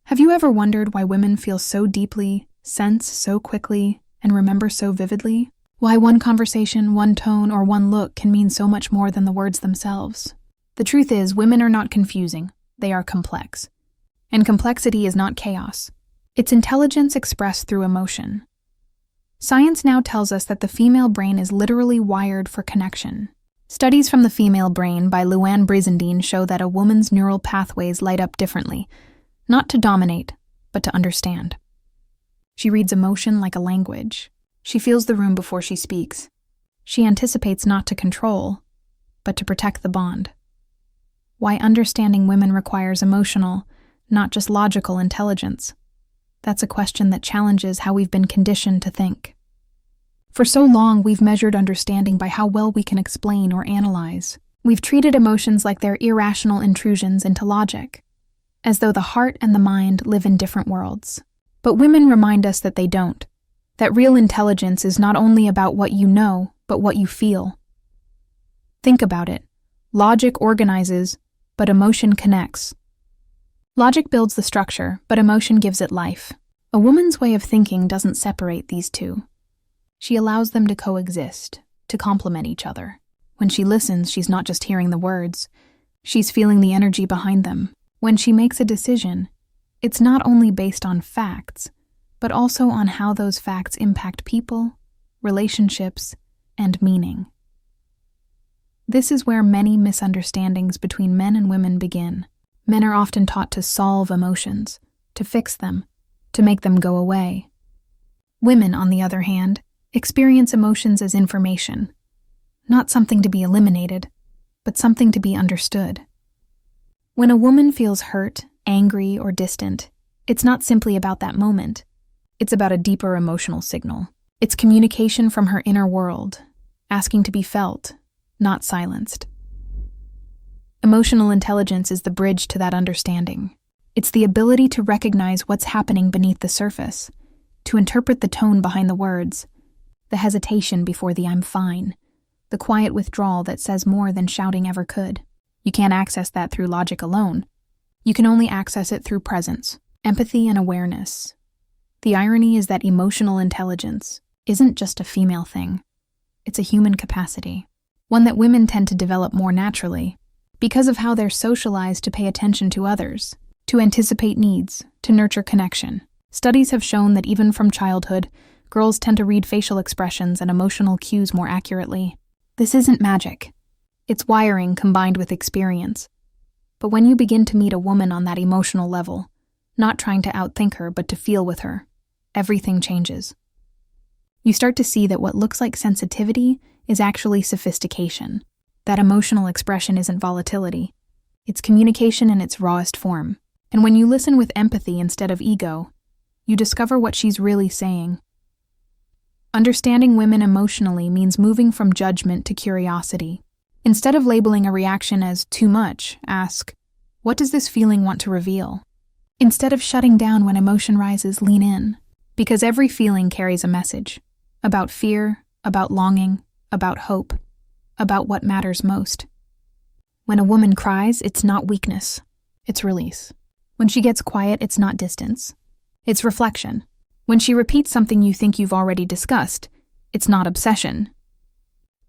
Have you ever wondered why women feel so deeply, sense so quickly, and remember so vividly? Why one conversation, one tone, or one look can mean so much more than the words themselves? The truth is, women are not confusing, they are complex. And complexity is not chaos. It's intelligence expressed through emotion. Science now tells us that the female brain is literally wired for connection. Studies from the female brain by Luann Brizendine show that a woman's neural pathways light up differently, not to dominate, but to understand. She reads emotion like a language. She feels the room before she speaks. She anticipates not to control, but to protect the bond. Why understanding women requires emotional, not just logical intelligence. That's a question that challenges how we've been conditioned to think. For so long, we've measured understanding by how well we can explain or analyze. We've treated emotions like they're irrational intrusions into logic, as though the heart and the mind live in different worlds. But women remind us that they don't, that real intelligence is not only about what you know, but what you feel. Think about it. Logic organizes, but emotion connects. Logic builds the structure, but emotion gives it life. A woman's way of thinking doesn't separate these two. She allows them to coexist, to complement each other. When she listens, she's not just hearing the words, she's feeling the energy behind them. When she makes a decision, it's not only based on facts, but also on how those facts impact people, relationships, and meaning. This is where many misunderstandings between men and women begin. Men are often taught to solve emotions, to fix them, to make them go away. Women, on the other hand, experience emotions as information, not something to be eliminated, but something to be understood. When a woman feels hurt, angry, or distant, it's not simply about that moment. It's about a deeper emotional signal. It's communication from her inner world, asking to be felt, not silenced. Emotional intelligence is the bridge to that understanding. It's the ability to recognize what's happening beneath the surface, to interpret the tone behind the words, the hesitation before the "I'm fine," the quiet withdrawal that says more than shouting ever could. You can't access that through logic alone. You can only access it through presence, empathy, and awareness. The irony is that emotional intelligence isn't just a female thing. It's a human capacity, one that women tend to develop more naturally because of how they're socialized to pay attention to others, to anticipate needs, to nurture connection. Studies have shown that even from childhood, girls tend to read facial expressions and emotional cues more accurately. This isn't magic. It's wiring combined with experience. But when you begin to meet a woman on that emotional level, not trying to outthink her but to feel with her, everything changes. You start to see that what looks like sensitivity is actually sophistication. That emotional expression isn't volatility. It's communication in its rawest form. And when you listen with empathy instead of ego, you discover what she's really saying. Understanding women emotionally means moving from judgment to curiosity. Instead of labeling a reaction as too much, ask, what does this feeling want to reveal? Instead of shutting down when emotion rises, lean in. Because every feeling carries a message. About fear, about longing, about hope, about what matters most. When a woman cries, it's not weakness, it's release. When she gets quiet, it's not distance, it's reflection. When she repeats something you think you've already discussed, it's not obsession.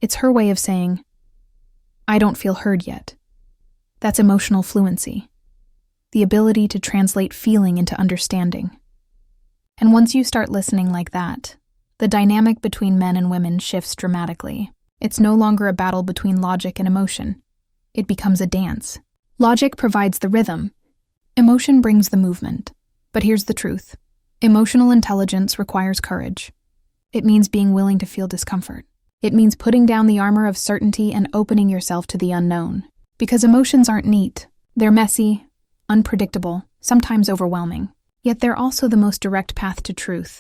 It's her way of saying, I don't feel heard yet. That's emotional fluency, the ability to translate feeling into understanding. And once you start listening like that, the dynamic between men and women shifts dramatically. It's no longer a battle between logic and emotion. It becomes a dance. Logic provides the rhythm. Emotion brings the movement. But here's the truth. Emotional intelligence requires courage. It means being willing to feel discomfort. It means putting down the armor of certainty and opening yourself to the unknown. Because emotions aren't neat. They're messy, unpredictable, sometimes overwhelming. Yet they're also the most direct path to truth.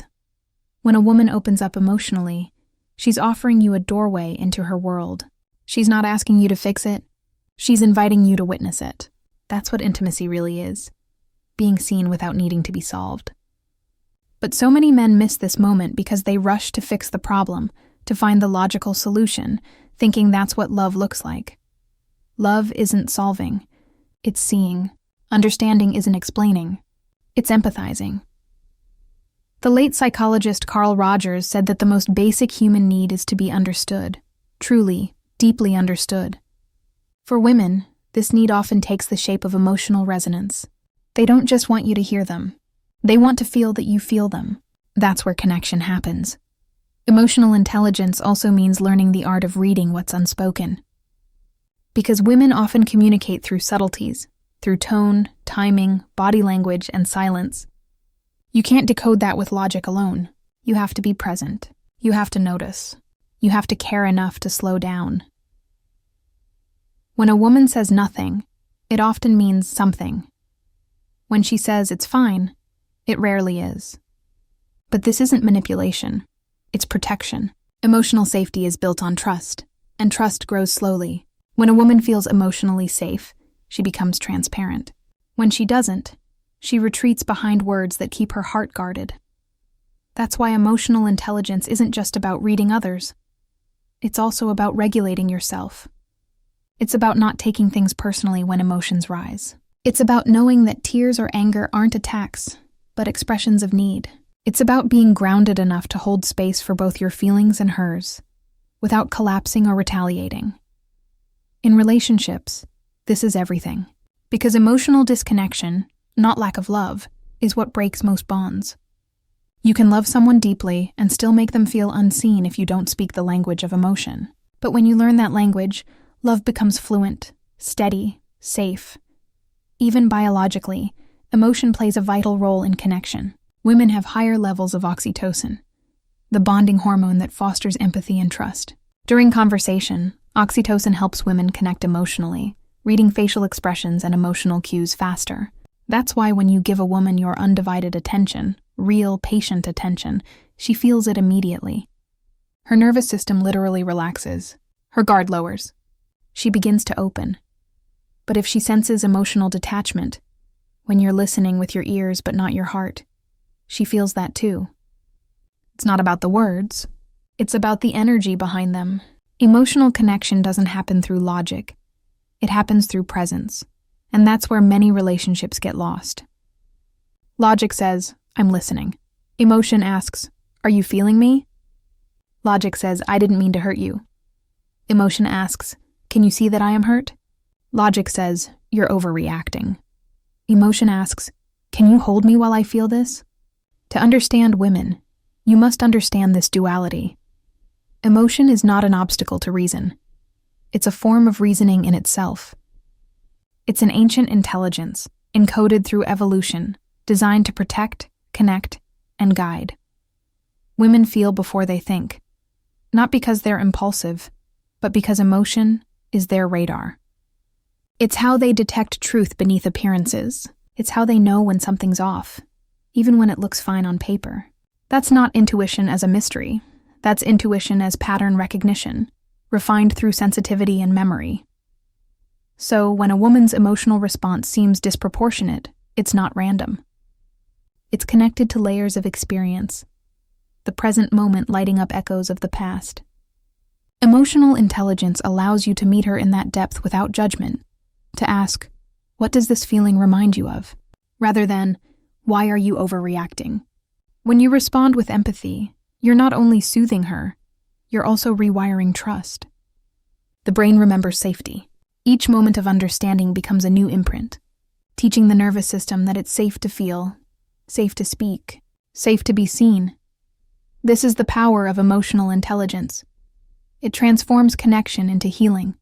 When a woman opens up emotionally, she's offering you a doorway into her world. She's not asking you to fix it. She's inviting you to witness it. That's what intimacy really is. Being seen without needing to be solved. But so many men miss this moment because they rush to fix the problem, to find the logical solution, thinking that's what love looks like. Love isn't solving. It's seeing. Understanding isn't explaining. It's empathizing. The late psychologist Carl Rogers said that the most basic human need is to be understood, truly, deeply understood. For women, this need often takes the shape of emotional resonance. They don't just want you to hear them. They want to feel that you feel them. That's where connection happens. Emotional intelligence also means learning the art of reading what's unspoken. Because women often communicate through subtleties, through tone, timing, body language, and silence. You can't decode that with logic alone. You have to be present. You have to notice. You have to care enough to slow down. When a woman says nothing, it often means something. When she says it's fine, it rarely is. But this isn't manipulation. It's protection. Emotional safety is built on trust, and trust grows slowly. When a woman feels emotionally safe, she becomes transparent. When she doesn't, she retreats behind words that keep her heart guarded. That's why emotional intelligence isn't just about reading others. It's also about regulating yourself. It's about not taking things personally when emotions rise. It's about knowing that tears or anger aren't attacks, but expressions of need. It's about being grounded enough to hold space for both your feelings and hers, without collapsing or retaliating. In relationships, this is everything. Because emotional disconnection, not lack of love, is what breaks most bonds. You can love someone deeply and still make them feel unseen if you don't speak the language of emotion. But when you learn that language, love becomes fluent, steady, safe. Even biologically, emotion plays a vital role in connection. Women have higher levels of oxytocin, the bonding hormone that fosters empathy and trust. During conversation, oxytocin helps women connect emotionally, reading facial expressions and emotional cues faster. That's why when you give a woman your undivided attention, real, patient attention, she feels it immediately. Her nervous system literally relaxes. Her guard lowers. She begins to open. But if she senses emotional detachment, when you're listening with your ears but not your heart, she feels that too. It's not about the words. It's about the energy behind them. Emotional connection doesn't happen through logic. It happens through presence. And that's where many relationships get lost. Logic says, I'm listening. Emotion asks, are you feeling me? Logic says, I didn't mean to hurt you. Emotion asks, can you see that I am hurt? Logic says, you're overreacting. Emotion asks, can you hold me while I feel this? To understand women, you must understand this duality. Emotion is not an obstacle to reason. It's a form of reasoning in itself. It's an ancient intelligence, encoded through evolution, designed to protect, connect, and guide. Women feel before they think, not because they're impulsive, but because emotion is their radar. It's how they detect truth beneath appearances. It's how they know when something's off, even when it looks fine on paper. That's not intuition as a mystery. That's intuition as pattern recognition, refined through sensitivity and memory. So, when a woman's emotional response seems disproportionate, it's not random. It's connected to layers of experience, the present moment lighting up echoes of the past. Emotional intelligence allows you to meet her in that depth without judgment, to ask, what does this feeling remind you of? Rather than, why are you overreacting? When you respond with empathy, you're not only soothing her, you're also rewiring trust. The brain remembers safety. Each moment of understanding becomes a new imprint, teaching the nervous system that it's safe to feel, safe to speak, safe to be seen. This is the power of emotional intelligence. It transforms connection into healing.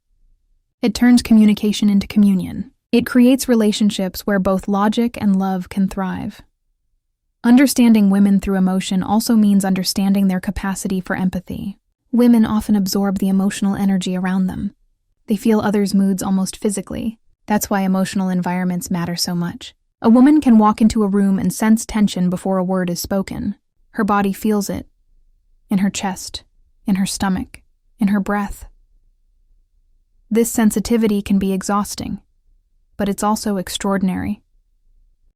It turns communication into communion. It creates relationships where both logic and love can thrive. Understanding women through emotion also means understanding their capacity for empathy. Women often absorb the emotional energy around them. They feel others' moods almost physically. That's why emotional environments matter so much. A woman can walk into a room and sense tension before a word is spoken. Her body feels it. In her chest, in her stomach, in her breath. This sensitivity can be exhausting, but it's also extraordinary.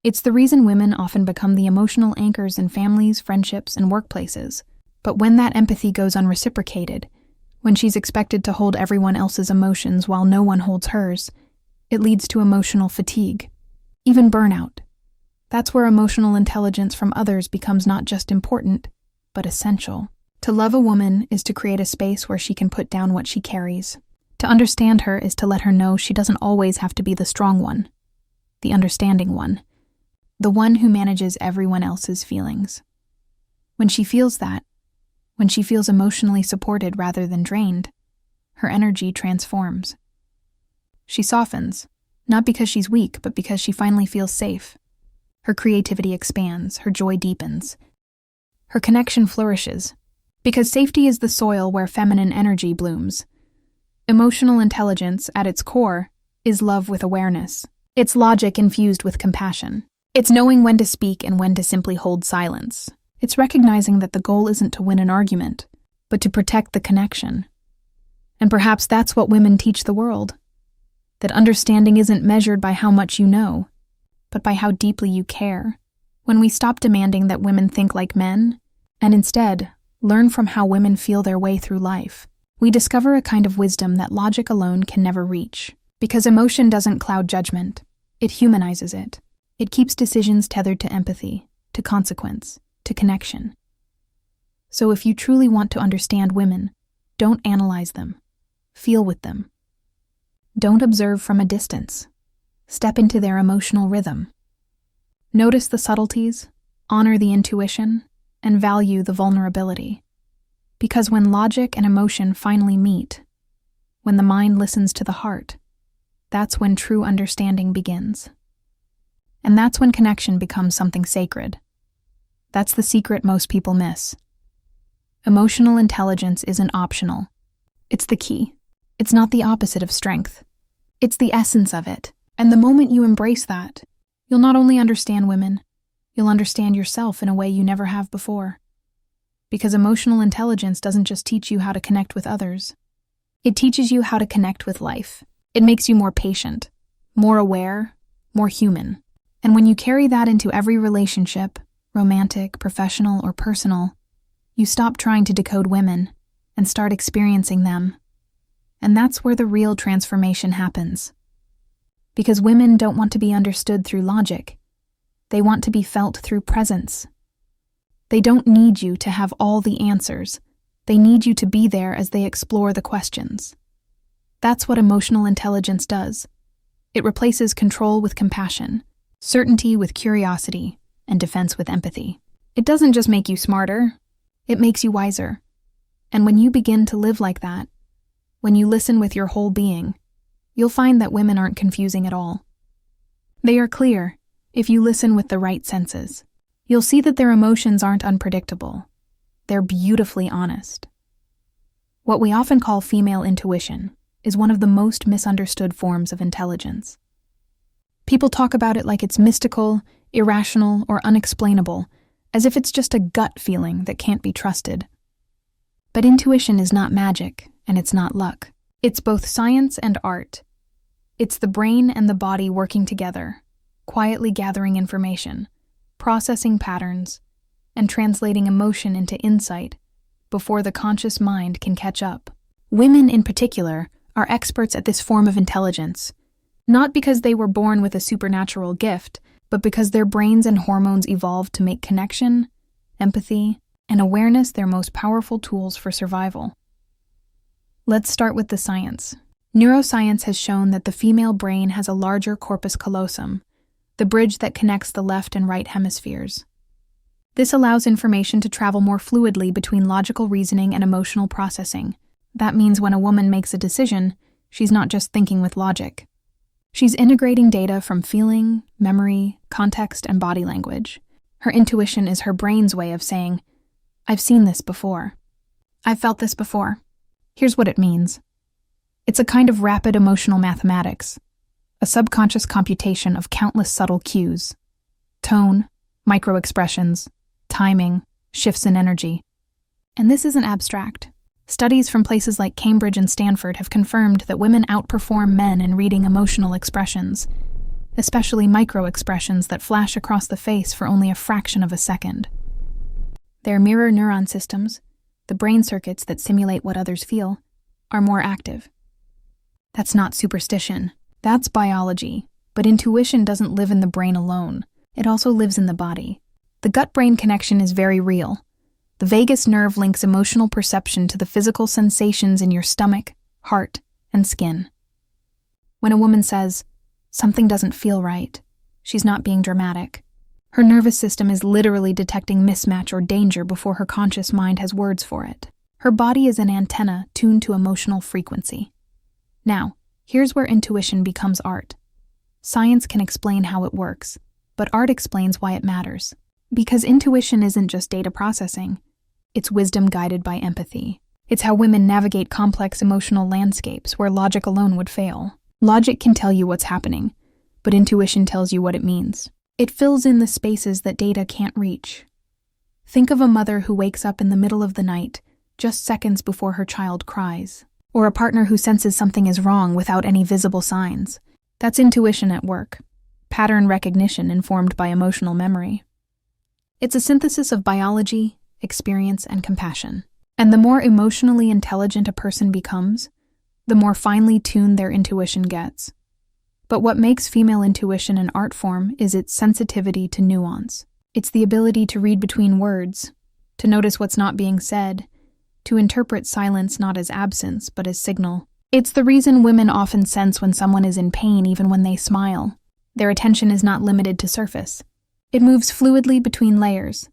It's the reason women often become the emotional anchors in families, friendships, and workplaces. But when that empathy goes unreciprocated, when she's expected to hold everyone else's emotions while no one holds hers, it leads to emotional fatigue, even burnout. That's where emotional intelligence from others becomes not just important, but essential. To love a woman is to create a space where she can put down what she carries. To understand her is to let her know she doesn't always have to be the strong one, the understanding one, the one who manages everyone else's feelings. When she feels that, when she feels emotionally supported rather than drained, her energy transforms. She softens, not because she's weak, but because she finally feels safe. Her creativity expands, her joy deepens. Her connection flourishes, because safety is the soil where feminine energy blooms. Emotional intelligence, at its core, is love with awareness. It's logic infused with compassion. It's knowing when to speak and when to simply hold silence. It's recognizing that the goal isn't to win an argument, but to protect the connection. And perhaps that's what women teach the world. That understanding isn't measured by how much you know, but by how deeply you care. When we stop demanding that women think like men, and instead learn from how women feel their way through life, we discover a kind of wisdom that logic alone can never reach. Because emotion doesn't cloud judgment, it humanizes it. It keeps decisions tethered to empathy, to consequence, to connection. So if you truly want to understand women, don't analyze them. Feel with them. Don't observe from a distance. Step into their emotional rhythm. Notice the subtleties, honor the intuition, and value the vulnerability. Because when logic and emotion finally meet, when the mind listens to the heart, that's when true understanding begins. And that's when connection becomes something sacred. That's the secret most people miss. Emotional intelligence isn't optional. It's the key. It's not the opposite of strength. It's the essence of it. And the moment you embrace that, you'll not only understand women, you'll understand yourself in a way you never have before. Because emotional intelligence doesn't just teach you how to connect with others. It teaches you how to connect with life. It makes you more patient, more aware, more human. And when you carry that into every relationship, romantic, professional, or personal, you stop trying to decode women and start experiencing them. And that's where the real transformation happens. Because women don't want to be understood through logic. They want to be felt through presence. They don't need you to have all the answers. They need you to be there as they explore the questions. That's what emotional intelligence does. It replaces control with compassion, certainty with curiosity, and defense with empathy. It doesn't just make you smarter, it makes you wiser. And when you begin to live like that, when you listen with your whole being, you'll find that women aren't confusing at all. They are clear, if you listen with the right senses. You'll see that their emotions aren't unpredictable. They're beautifully honest. What we often call female intuition is one of the most misunderstood forms of intelligence. People talk about it like it's mystical, irrational, or unexplainable, as if it's just a gut feeling that can't be trusted. But intuition is not magic, and it's not luck. It's both science and art. It's the brain and the body working together, quietly gathering information, processing patterns, and translating emotion into insight before the conscious mind can catch up. Women, in particular, are experts at this form of intelligence, not because they were born with a supernatural gift, but because their brains and hormones evolved to make connection, empathy, and awareness their most powerful tools for survival. Let's start with the science. Neuroscience has shown that the female brain has a larger corpus callosum, the bridge that connects the left and right hemispheres. This allows information to travel more fluidly between logical reasoning and emotional processing. That means when a woman makes a decision, she's not just thinking with logic. She's integrating data from feeling, memory, context, and body language. Her intuition is her brain's way of saying, "I've seen this before. I've felt this before. Here's what it means." It's a kind of rapid emotional mathematics, a subconscious computation of countless subtle cues: tone, micro-expressions, timing, shifts in energy. And this isn't abstract. Studies from places like Cambridge and Stanford have confirmed that women outperform men in reading emotional expressions, especially micro-expressions that flash across the face for only a fraction of a second. Their mirror neuron systems, the brain circuits that simulate what others feel, are more active. That's not superstition. That's biology. But intuition doesn't live in the brain alone. It also lives in the body. The gut-brain connection is very real. The vagus nerve links emotional perception to the physical sensations in your stomach, heart, and skin. When a woman says, "Something doesn't feel right," she's not being dramatic. Her nervous system is literally detecting mismatch or danger before her conscious mind has words for it. Her body is an antenna tuned to emotional frequency. Now, here's where intuition becomes art. Science can explain how it works, but art explains why it matters. Because intuition isn't just data processing, it's wisdom guided by empathy. It's how women navigate complex emotional landscapes where logic alone would fail. Logic can tell you what's happening, but intuition tells you what it means. It fills in the spaces that data can't reach. Think of a mother who wakes up in the middle of the night, just seconds before her child cries, or a partner who senses something is wrong without any visible signs. That's intuition at work, pattern recognition informed by emotional memory. It's a synthesis of biology, experience, and compassion. And the more emotionally intelligent a person becomes, the more finely tuned their intuition gets. But what makes female intuition an art form is its sensitivity to nuance. It's the ability to read between words, to notice what's not being said, to interpret silence not as absence but as signal. It's the reason women often sense when someone is in pain even when they smile. Their attention is not limited to surface. It moves fluidly between layers.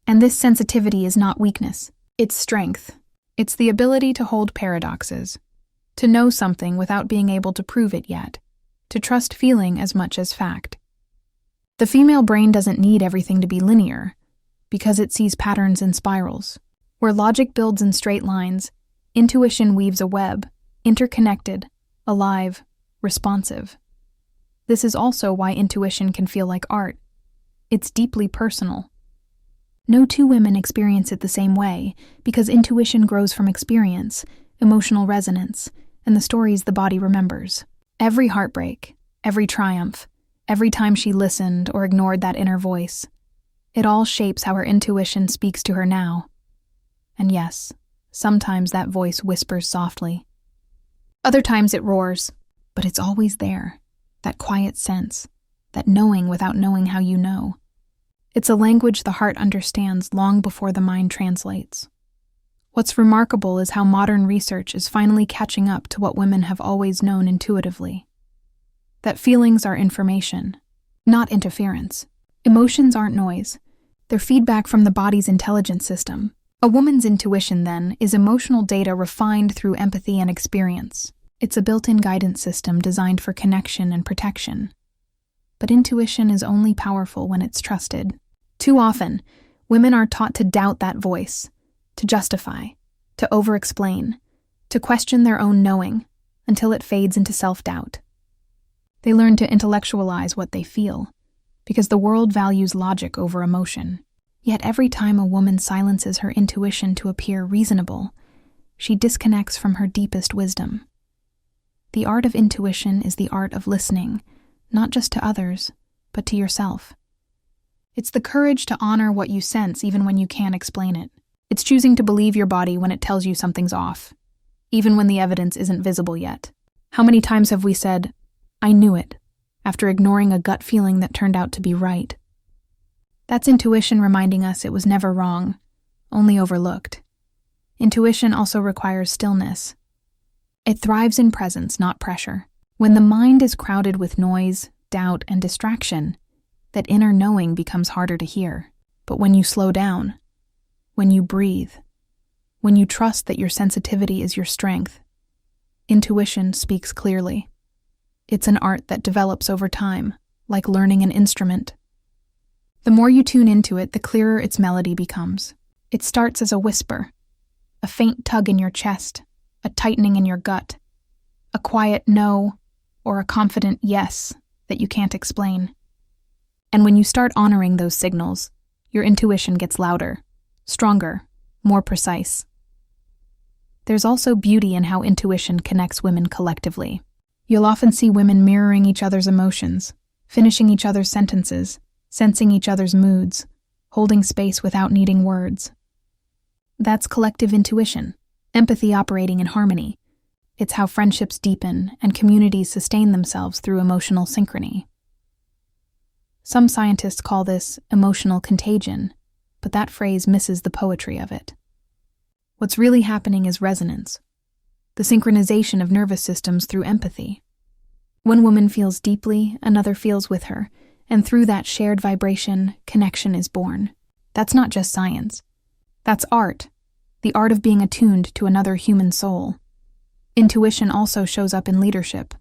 And this sensitivity is not weakness, it's strength. It's the ability to hold paradoxes, to know something without being able to prove it yet, to trust feeling as much as fact. The female brain doesn't need everything to be linear, because it sees patterns in spirals. Where logic builds in straight lines, intuition weaves a web, interconnected, alive, responsive. This is also why intuition can feel like art. It's deeply personal. No two women experience it the same way, because intuition grows from experience, emotional resonance, and the stories the body remembers. Every heartbreak, every triumph, every time she listened or ignored that inner voice, it all shapes how her intuition speaks to her now. And yes, sometimes that voice whispers softly. Other times it roars, but it's always there, that quiet sense, that knowing without knowing how you know. It's a language the heart understands long before the mind translates. What's remarkable is how modern research is finally catching up to what women have always known intuitively. That feelings are information, not interference. Emotions aren't noise. They're feedback from the body's intelligence system. A woman's intuition, then, is emotional data refined through empathy and experience. It's a built-in guidance system designed for connection and protection. But intuition is only powerful when it's trusted. Too often, women are taught to doubt that voice, to justify, to over-explain, to question their own knowing, until it fades into self-doubt. They learn to intellectualize what they feel, because the world values logic over emotion. Yet every time a woman silences her intuition to appear reasonable, she disconnects from her deepest wisdom. The art of intuition is the art of listening, not just to others, but to yourself. It's the courage to honor what you sense even when you can't explain it. It's choosing to believe your body when it tells you something's off, even when the evidence isn't visible yet. How many times have we said, "I knew it," after ignoring a gut feeling that turned out to be right? That's intuition reminding us it was never wrong, only overlooked. Intuition also requires stillness. It thrives in presence, not pressure. When the mind is crowded with noise, doubt, and distraction, that inner knowing becomes harder to hear. But when you slow down, when you breathe, when you trust that your sensitivity is your strength, intuition speaks clearly. It's an art that develops over time, like learning an instrument. The more you tune into it, the clearer its melody becomes. It starts as a whisper, a faint tug in your chest, a tightening in your gut, a quiet no, or a confident yes that you can't explain. And when you start honoring those signals, your intuition gets louder, stronger, more precise. There's also beauty in how intuition connects women collectively. You'll often see women mirroring each other's emotions, finishing each other's sentences, sensing each other's moods, holding space without needing words. That's collective intuition, empathy operating in harmony. It's how friendships deepen and communities sustain themselves through emotional synchrony. Some scientists call this emotional contagion, but that phrase misses the poetry of it. What's really happening is resonance, the synchronization of nervous systems through empathy. One woman feels deeply, another feels with her, and through that shared vibration, connection is born. That's not just science. That's art, the art of being attuned to another human soul. Intuition also shows up in leadership.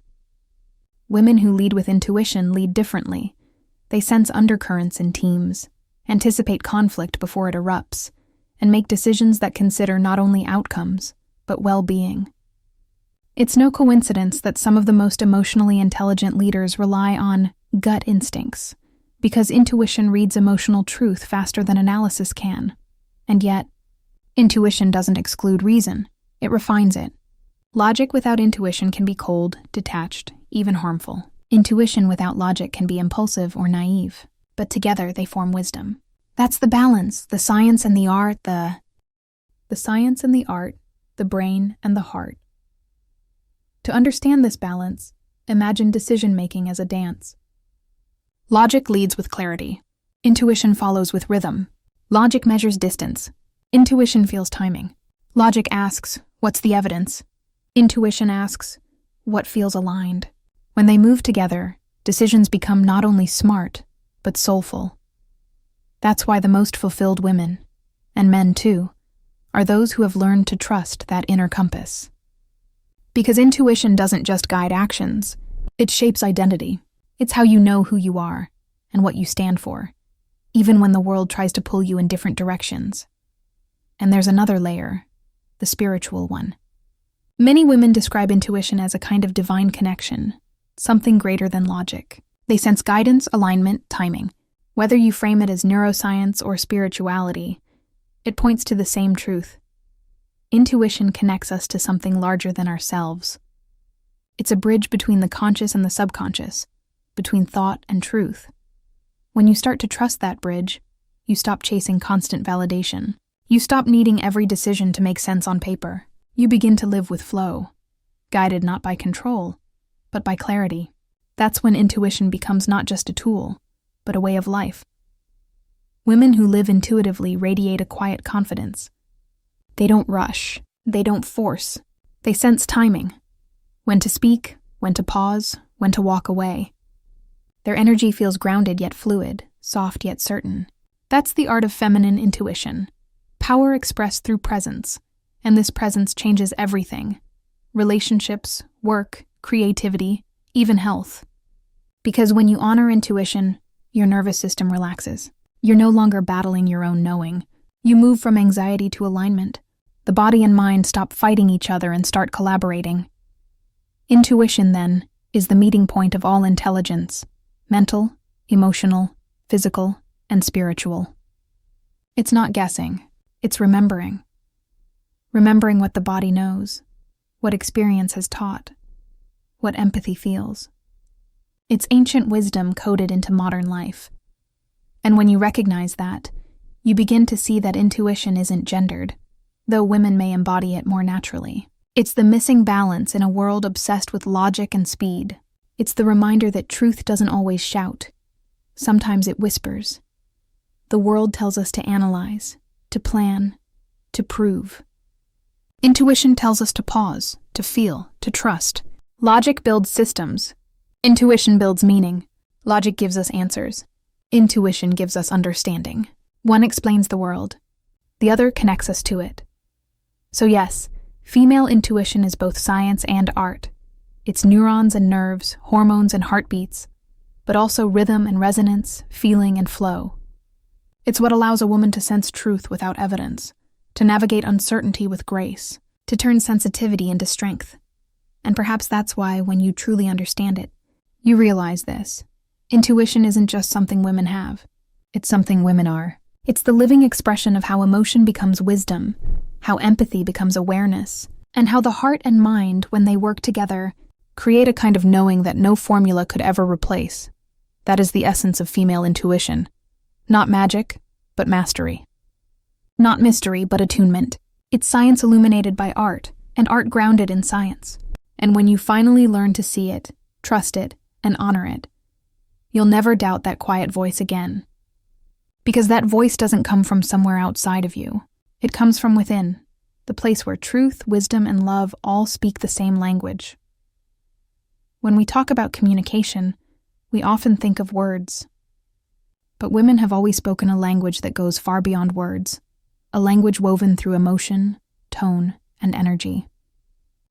Women who lead with intuition lead differently. They sense undercurrents in teams, anticipate conflict before it erupts, and make decisions that consider not only outcomes, but well-being. It's no coincidence that some of the most emotionally intelligent leaders rely on gut instincts, because intuition reads emotional truth faster than analysis can. And yet, intuition doesn't exclude reason, it refines it. Logic without intuition can be cold, detached, even harmful. Intuition without logic can be impulsive or naive, but together they form wisdom. That's the balance, the science and the art, the science and the art, the brain and the heart. To understand this balance, imagine decision-making as a dance. Logic leads with clarity. Intuition follows with rhythm. Logic measures distance. Intuition feels timing. Logic asks, what's the evidence? Intuition asks, what feels aligned? When they move together, decisions become not only smart, but soulful. That's why the most fulfilled women, and men too, are those who have learned to trust that inner compass. Because intuition doesn't just guide actions, it shapes identity. It's how you know who you are and what you stand for, even when the world tries to pull you in different directions. And there's another layer, the spiritual one. Many women describe intuition as a kind of divine connection, something greater than logic. They sense guidance, alignment, timing. Whether you frame it as neuroscience or spirituality, it points to the same truth. Intuition connects us to something larger than ourselves. It's a bridge between the conscious and the subconscious, between thought and truth. When you start to trust that bridge, you stop chasing constant validation. You stop needing every decision to make sense on paper. You begin to live with flow, guided not by control, but by clarity. That's when intuition becomes not just a tool, but a way of life. Women who live intuitively radiate a quiet confidence. They don't rush, they don't force, they sense timing. When to speak, when to pause, when to walk away. Their energy feels grounded yet fluid, soft yet certain. That's the art of feminine intuition. Power expressed through presence, and this presence changes everything. Relationships, work, creativity, even health. Because when you honor intuition, your nervous system relaxes. You're no longer battling your own knowing. You move from anxiety to alignment. The body and mind stop fighting each other and start collaborating. Intuition, then, is the meeting point of all intelligence, mental, emotional, physical, and spiritual. It's not guessing, it's remembering. Remembering what the body knows, what experience has taught, what empathy feels. It's ancient wisdom coded into modern life. And when you recognize that, you begin to see that intuition isn't gendered, though women may embody it more naturally. It's the missing balance in a world obsessed with logic and speed. It's the reminder that truth doesn't always shout. Sometimes it whispers. The world tells us to analyze, to plan, to prove. Intuition tells us to pause, to feel, to trust. Logic builds systems. Intuition builds meaning. Logic gives us answers. Intuition gives us understanding. One explains the world. The other connects us to it. So yes, female intuition is both science and art. It's neurons and nerves, hormones and heartbeats, but also rhythm and resonance, feeling and flow. It's what allows a woman to sense truth without evidence, to navigate uncertainty with grace, to turn sensitivity into strength. And perhaps that's why, when you truly understand it, you realize this. Intuition isn't just something women have. It's something women are. It's the living expression of how emotion becomes wisdom, how empathy becomes awareness, and how the heart and mind, when they work together, create a kind of knowing that no formula could ever replace. That is the essence of female intuition. Not magic, but mastery. Not mystery, but attunement. It's science illuminated by art, and art grounded in science. And when you finally learn to see it, trust it, and honor it, You'll never doubt that quiet voice again. Because that voice doesn't come from somewhere outside of you. It comes from within, the place where truth, wisdom, and love all speak the same language. When we talk about communication, we often think of words. But women have always spoken a language that goes far beyond words, a language woven through emotion, tone, and energy.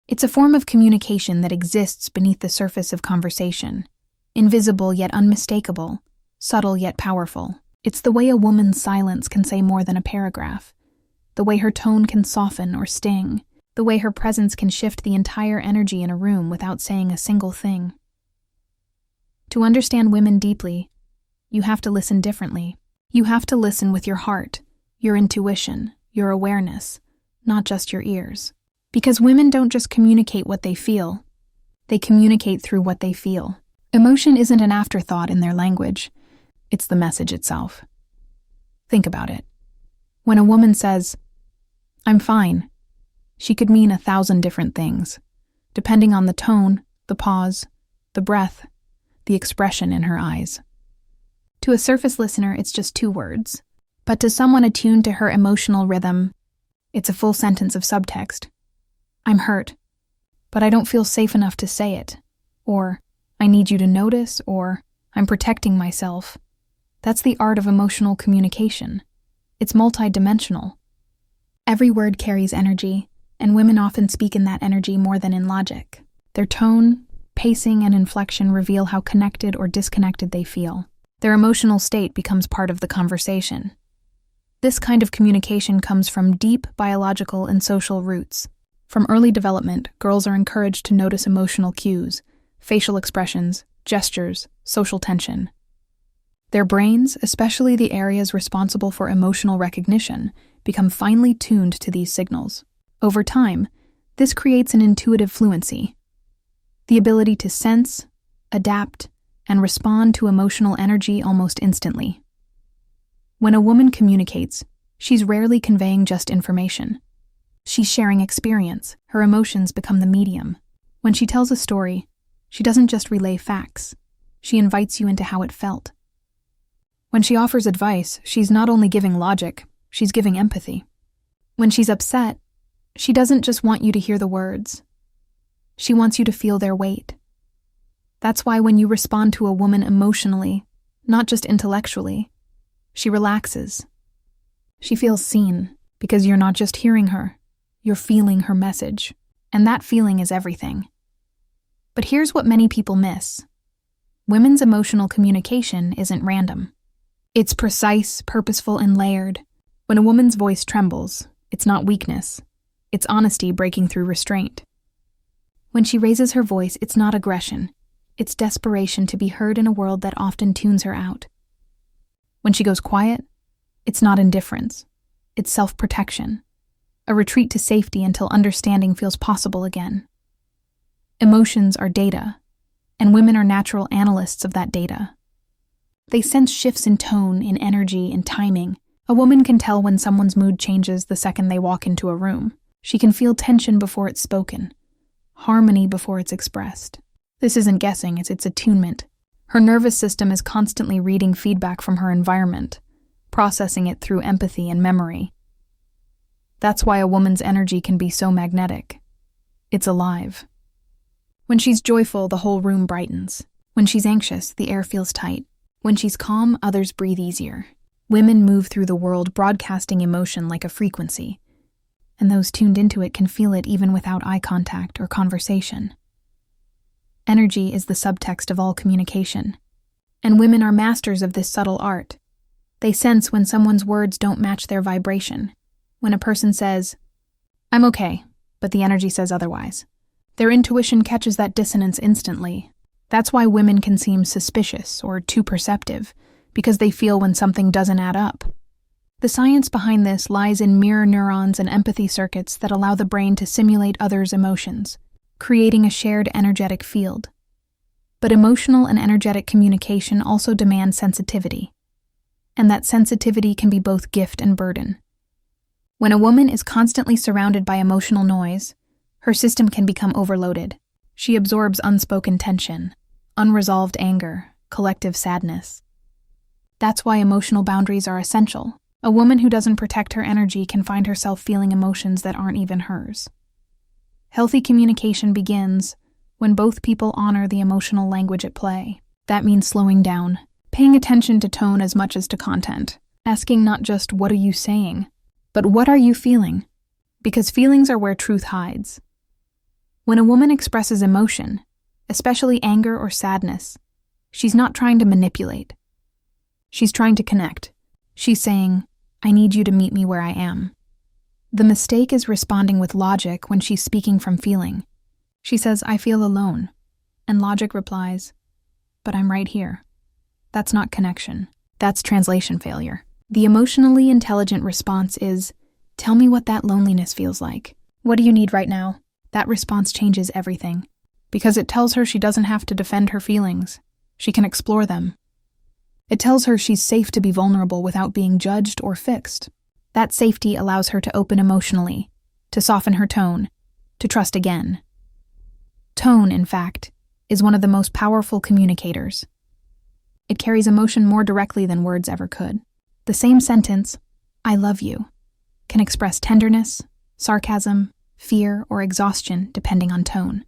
It's a form of communication that exists beneath the surface of conversation, invisible yet unmistakable, subtle yet powerful. It's the way a woman's silence can say more than a paragraph, the way her tone can soften or sting, the way her presence can shift the entire energy in a room without saying a single thing. To understand women deeply, you have to listen differently. You have to listen with your heart, your intuition, your awareness, not just your ears. Because women don't just communicate what they feel, they communicate through what they feel. Emotion isn't an afterthought in their language, it's the message itself. Think about it. When a woman says, "I'm fine," she could mean 1,000 different things, depending on the tone, the pause, the breath, the expression in her eyes. To a surface listener, it's just 2 words. But to someone attuned to her emotional rhythm, it's a full sentence of subtext. "I'm hurt, but I don't feel safe enough to say it," or "I need you to notice," or "I'm protecting myself." That's the art of emotional communication. It's multidimensional. Every word carries energy, and women often speak in that energy more than in logic. Their tone, pacing, and inflection reveal how connected or disconnected they feel. Their emotional state becomes part of the conversation. This kind of communication comes from deep biological and social roots. From early development, girls are encouraged to notice emotional cues, facial expressions, gestures, social tension. Their brains, especially the areas responsible for emotional recognition, become finely tuned to these signals. Over time, this creates an intuitive fluency, the ability to sense, adapt, and respond to emotional energy almost instantly. When a woman communicates, she's rarely conveying just information. She's sharing experience. Her emotions become the medium. When she tells a story, she doesn't just relay facts. She invites you into how it felt. When she offers advice, she's not only giving logic, she's giving empathy. When she's upset, she doesn't just want you to hear the words. She wants you to feel their weight. That's why when you respond to a woman emotionally, not just intellectually, she relaxes. She feels seen because you're not just hearing her. You're feeling her message, and that feeling is everything. But here's what many people miss. Women's emotional communication isn't random. It's precise, purposeful, and layered. When a woman's voice trembles, it's not weakness. It's honesty breaking through restraint. When she raises her voice, it's not aggression. It's desperation to be heard in a world that often tunes her out. When she goes quiet, it's not indifference. It's self-protection. A retreat to safety until understanding feels possible again. Emotions are data, and women are natural analysts of that data. They sense shifts in tone, in energy, in timing. A woman can tell when someone's mood changes the second they walk into a room. She can feel tension before it's spoken, harmony before it's expressed. This isn't guessing, it's attunement. Her nervous system is constantly reading feedback from her environment, processing it through empathy and memory. That's why a woman's energy can be so magnetic. It's alive. When she's joyful, the whole room brightens. When she's anxious, the air feels tight. When she's calm, others breathe easier. Women move through the world broadcasting emotion like a frequency, and those tuned into it can feel it even without eye contact or conversation. Energy is the subtext of all communication, and women are masters of this subtle art. They sense when someone's words don't match their vibration. When a person says, "I'm okay," but the energy says otherwise. Their intuition catches that dissonance instantly. That's why women can seem suspicious or too perceptive, because they feel when something doesn't add up. The science behind this lies in mirror neurons and empathy circuits that allow the brain to simulate others' emotions, creating a shared energetic field. But emotional and energetic communication also demand sensitivity, and that sensitivity can be both gift and burden. When a woman is constantly surrounded by emotional noise, her system can become overloaded. She absorbs unspoken tension, unresolved anger, collective sadness. That's why emotional boundaries are essential. A woman who doesn't protect her energy can find herself feeling emotions that aren't even hers. Healthy communication begins when both people honor the emotional language at play. That means slowing down, paying attention to tone as much as to content, asking not just "what are you saying," but "what are you feeling?" Because feelings are where truth hides. When a woman expresses emotion, especially anger or sadness, she's not trying to manipulate. She's trying to connect. She's saying, "I need you to meet me where I am." The mistake is responding with logic when she's speaking from feeling. She says, "I feel alone," and logic replies, "But I'm right here." That's not connection. That's translation failure. The emotionally intelligent response is, "Tell me what that loneliness feels like. What do you need right now?" That response changes everything, because it tells her she doesn't have to defend her feelings. She can explore them. It tells her she's safe to be vulnerable without being judged or fixed. That safety allows her to open emotionally, to soften her tone, to trust again. Tone, in fact, is one of the most powerful communicators. It carries emotion more directly than words ever could. The same sentence, "I love you," can express tenderness, sarcasm, fear, or exhaustion depending on tone.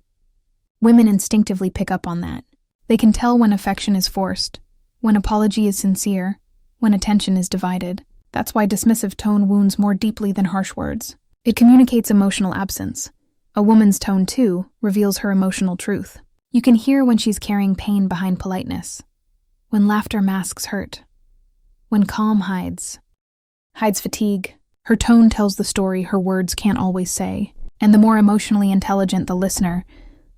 Women instinctively pick up on that. They can tell when affection is forced, when apology is sincere, when attention is divided. That's why dismissive tone wounds more deeply than harsh words. It communicates emotional absence. A woman's tone, too, reveals her emotional truth. You can hear when she's carrying pain behind politeness, when laughter masks hurt, when calm hides fatigue. Her tone tells the story her words can't always say, and the more emotionally intelligent the listener,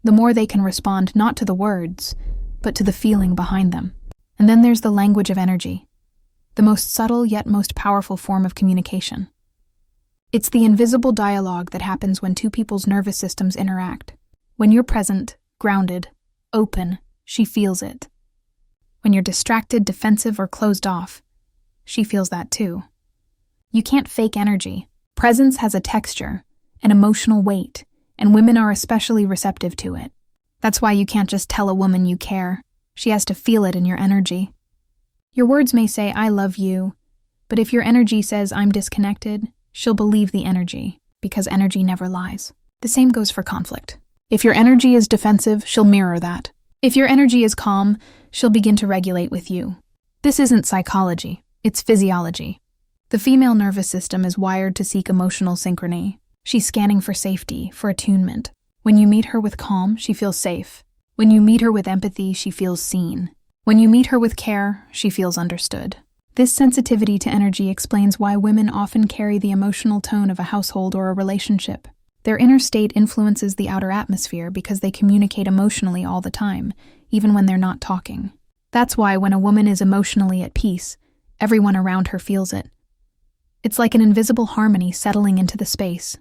the more they can respond not to the words, but to the feeling behind them. And then there's the language of energy, the most subtle yet most powerful form of communication. It's the invisible dialogue that happens when two people's nervous systems interact. When you're present, grounded, open, she feels it. When you're distracted, defensive, or closed off, she feels that too. You can't fake energy. Presence has a texture, an emotional weight, and women are especially receptive to it. That's why you can't just tell a woman you care. She has to feel it in your energy. Your words may say, "I love you," but if your energy says, "I'm disconnected," she'll believe the energy, because energy never lies. The same goes for conflict. If your energy is defensive, she'll mirror that. If your energy is calm, she'll begin to regulate with you. This isn't psychology, it's physiology. The female nervous system is wired to seek emotional synchrony. She's scanning for safety, for attunement. When you meet her with calm, she feels safe. When you meet her with empathy, she feels seen. When you meet her with care, she feels understood. This sensitivity to energy explains why women often carry the emotional tone of a household or a relationship. Their inner state influences the outer atmosphere because they communicate emotionally all the time, even when they're not talking. That's why when a woman is emotionally at peace, everyone around her feels it. It's like an invisible harmony settling into the space.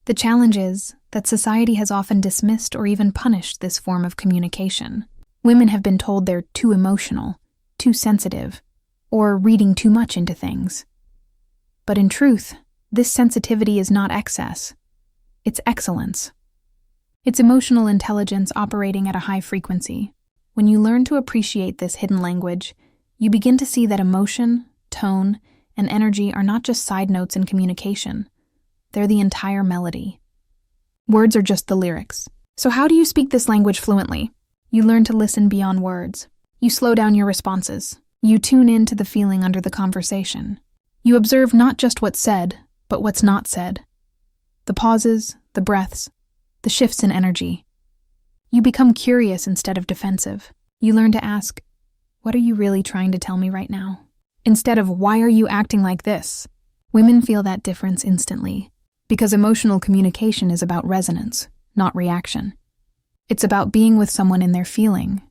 The challenge is that society has often dismissed or even punished this form of communication. Women have been told they're too emotional, too sensitive, or reading too much into things. But in truth, this sensitivity is not excess. It's excellence. It's emotional intelligence operating at a high frequency. When you learn to appreciate this hidden language, you begin to see that emotion, tone, and energy are not just side notes in communication. They're the entire melody. Words are just the lyrics. So how do you speak this language fluently? You learn to listen beyond words. You slow down your responses. You tune in to the feeling under the conversation. You observe not just what's said, but what's not said. The pauses, the breaths, the shifts in energy. You become curious instead of defensive. You learn to ask, "What are you really trying to tell me right now?" Instead of, "Why are you acting like this?" Women feel that difference instantly, because emotional communication is about resonance, not reaction. It's about being with someone in their feeling,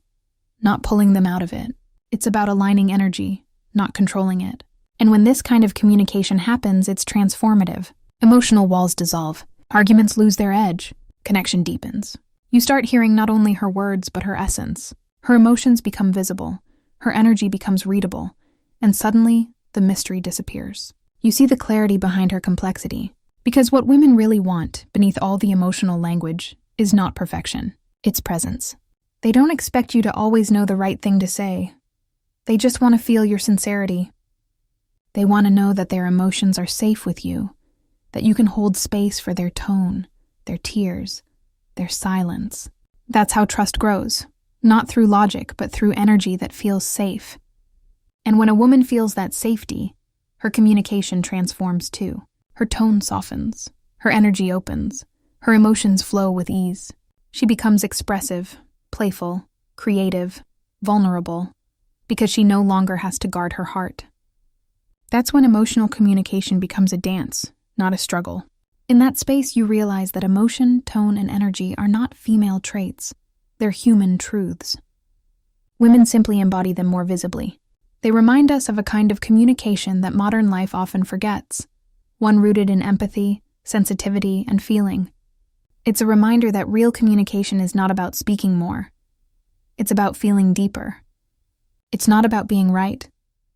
not pulling them out of it. It's about aligning energy, not controlling it. And when this kind of communication happens, it's transformative. Emotional walls dissolve. Arguments lose their edge. Connection deepens. You start hearing not only her words, but her essence. Her emotions become visible. Her energy becomes readable. And suddenly, the mystery disappears. You see the clarity behind her complexity. Because what women really want, beneath all the emotional language, is not perfection. It's presence. They don't expect you to always know the right thing to say. They just want to feel your sincerity. They want to know that their emotions are safe with you, that you can hold space for their tone, their tears, their silence. That's how trust grows, not through logic, but through energy that feels safe. And when a woman feels that safety, her communication transforms too. Her tone softens, her energy opens, her emotions flow with ease. She becomes expressive, playful, creative, vulnerable, because she no longer has to guard her heart. That's when emotional communication becomes a dance, not a struggle. In that space, you realize that emotion, tone, and energy are not female traits. They're human truths. Women simply embody them more visibly. They remind us of a kind of communication that modern life often forgets, one rooted in empathy, sensitivity, and feeling. It's a reminder that real communication is not about speaking more. It's about feeling deeper. It's not about being right.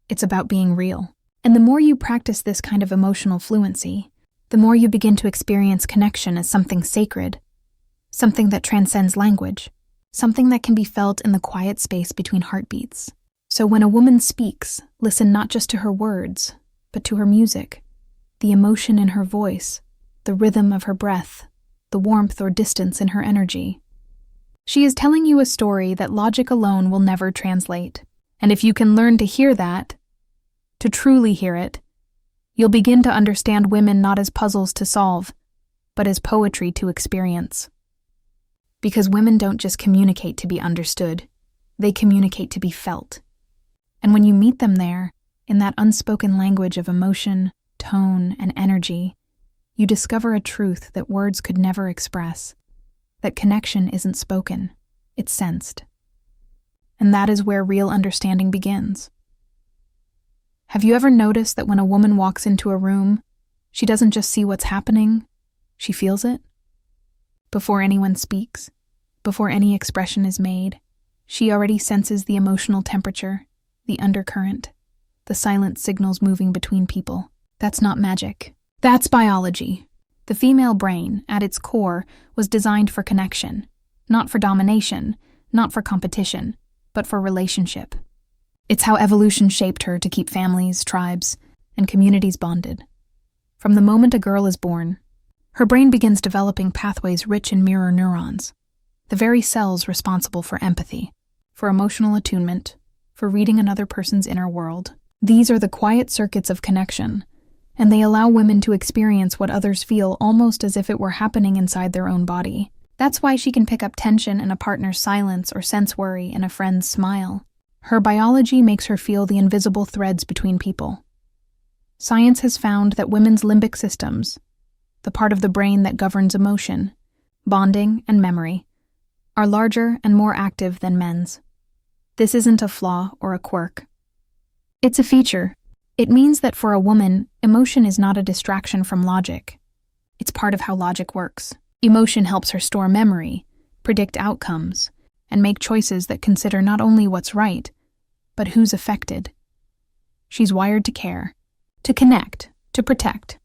It's about being real. And the more you practice this kind of emotional fluency, the more you begin to experience connection as something sacred, something that transcends language, something that can be felt in the quiet space between heartbeats. So when a woman speaks, listen not just to her words, but to her music, the emotion in her voice, the rhythm of her breath, the warmth or distance in her energy. She is telling you a story that logic alone will never translate. And if you can learn to hear that, to truly hear it, you'll begin to understand women not as puzzles to solve, but as poetry to experience. Because women don't just communicate to be understood, they communicate to be felt. And when you meet them there, in that unspoken language of emotion, tone, and energy, you discover a truth that words could never express, that connection isn't spoken, it's sensed. And that is where real understanding begins. Have you ever noticed that when a woman walks into a room, she doesn't just see what's happening, she feels it? Before anyone speaks, before any expression is made, she already senses the emotional temperature, the undercurrent, the silent signals moving between people. That's not magic. That's biology. The female brain, at its core, was designed for connection, not for domination, not for competition, but for relationship. It's how evolution shaped her to keep families, tribes, and communities bonded. From the moment a girl is born, her brain begins developing pathways rich in mirror neurons, the very cells responsible for empathy, for emotional attunement, for reading another person's inner world. These are the quiet circuits of connection, and they allow women to experience what others feel almost as if it were happening inside their own body. That's why she can pick up tension in a partner's silence or sense worry in a friend's smile. Her biology makes her feel the invisible threads between people. Science has found that women's limbic systems, the part of the brain that governs emotion, bonding, and memory, are larger and more active than men's. This isn't a flaw or a quirk. It's a feature. It means that for a woman, emotion is not a distraction from logic. It's part of how logic works. Emotion helps her store memory, predict outcomes, and make choices that consider not only what's right, but who's affected. She's wired to care, to connect, to protect.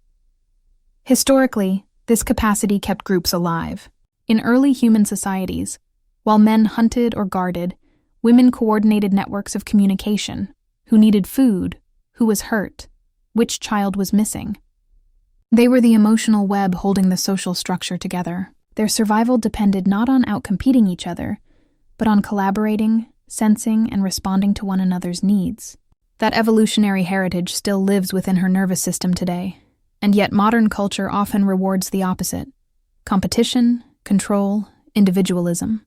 Historically, this capacity kept groups alive. In early human societies, while men hunted or guarded, women coordinated networks of communication, who needed food, who was hurt, which child was missing. They were the emotional web holding the social structure together. Their survival depended not on outcompeting each other, but on collaborating, sensing, and responding to one another's needs. That evolutionary heritage still lives within her nervous system today, and yet modern culture often rewards the opposite: competition, control, individualism.